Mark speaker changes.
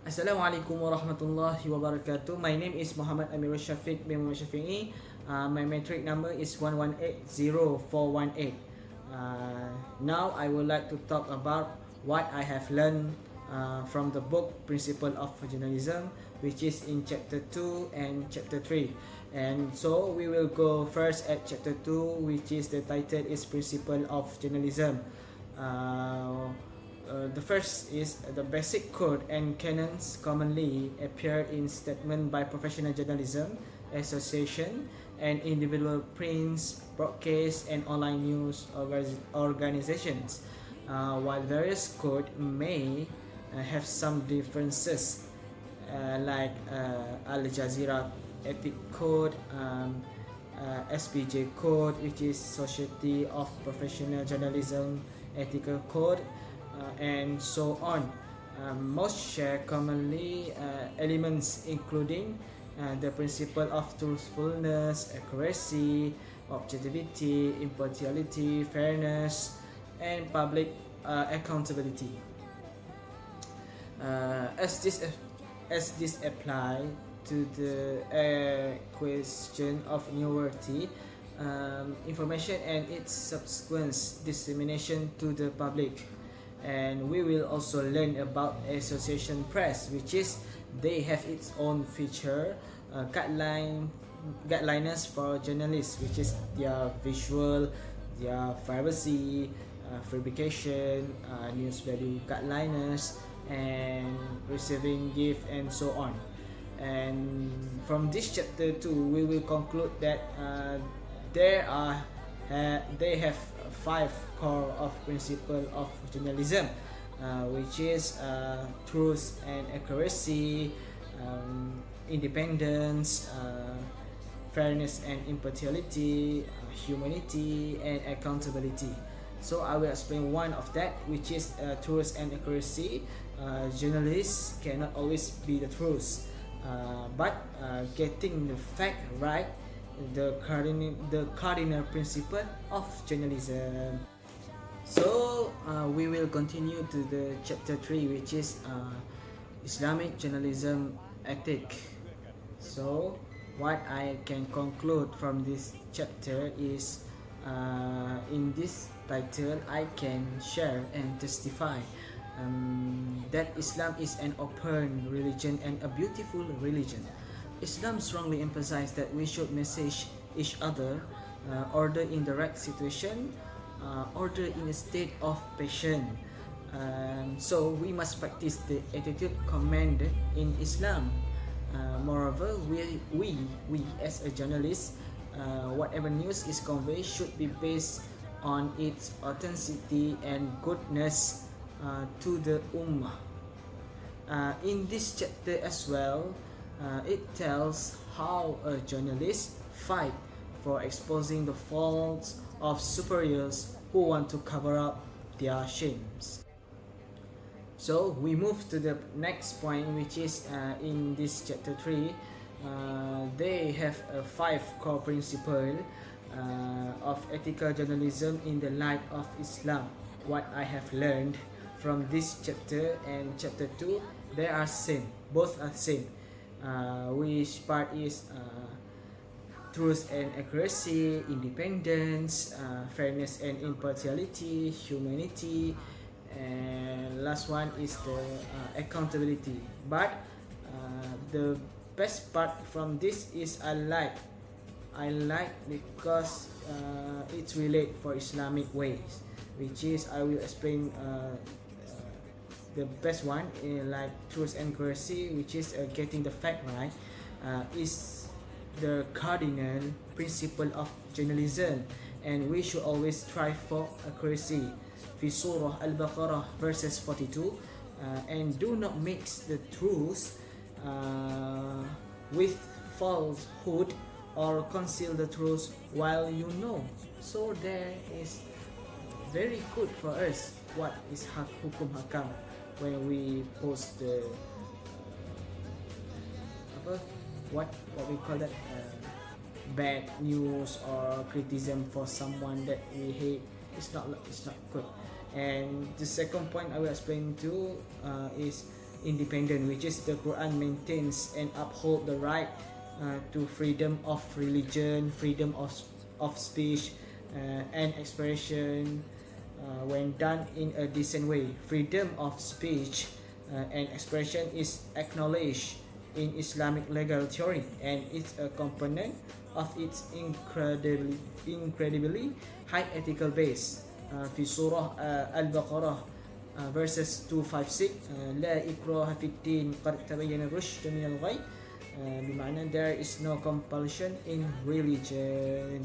Speaker 1: Assalamualaikum warahmatullahi wabarakatuh. My name is Muhammad Amirul Syafiq bin Muhammad Syafi'i. My metric number is 1180,418. Now I would like to talk about what I have learned from the book Principle of Journalism, which is in chapter 2 and chapter 3. And so we will go first at chapter 2, which is the title is Principle of Journalism. The first is the basic code and canons commonly appear in statement by professional journalism association and individual prints, broadcast, and online news organizations. While various code may have some differences, like Al Jazeera Ethic Code, SPJ Code, which is Society of Professional Journalism Ethical Code, and so on. Most share commonly elements including the principle of truthfulness, accuracy, objectivity, impartiality, fairness, and public accountability. As this apply to the question of noteworthy information and its subsequent dissemination to the public. And we will also learn about Association Press, which is they have its own feature guidelines for journalists, which is their visual, their privacy, fabrication, news value guidelines, and receiving gift, and so on. And from this chapter 2, we will conclude that they have 5 core of principle of journalism, which is truth and accuracy, independence, fairness and impartiality, humanity, and accountability. So I will explain one of that, which is truth and accuracy. Journalists cannot always be the truth, but getting the fact right, the cardinal principle of journalism. So we will continue to the chapter 3, which is Islamic journalism ethic. So what I can conclude from this chapter is, in this title I can share and testify that Islam is an open religion and a beautiful religion. Islam strongly emphasizes that we should message each other, order in the right situation, order in a state of passion. So we must practice the attitude commanded in Islam. Moreover, we as a journalist, whatever news is conveyed should be based on its authenticity and goodness to the ummah. In this chapter as well, it tells how a journalist fight for exposing the faults of superiors who want to cover up their shames. So we move to the next point, which is in this chapter 3. They have 5 core principles of ethical journalism in the light of Islam. What I have learned from this chapter and chapter 2, they are same, both are same. Which part is truth and accuracy, independence, fairness and impartiality, humanity, and last one is the accountability. But the best part from this is I like because it's relate for Islamic ways, which is I will explain the best one, like truth and accuracy, which is getting the fact right, is the cardinal principle of journalism, and we should always strive for accuracy. Fi Surah Al-Baqarah verses 42, and do not mix the truth with falsehood or conceal the truth while you know. So there is very good for us what is hukum hakam when we post the what we call that, bad news or criticism for someone that we hate. It's not good. And the second point I will explain to is independent, which is the Quran maintains and uphold the right to freedom of religion, freedom of speech and expression when done in a decent way. Freedom of speech and expression is acknowledged in Islamic legal theory, and it's a component of its incredibly high ethical base. في سورة البقرة verses 256 لا إكراه في الدين قد تبين الرشد من الغي بمعنى there is no compulsion in religion.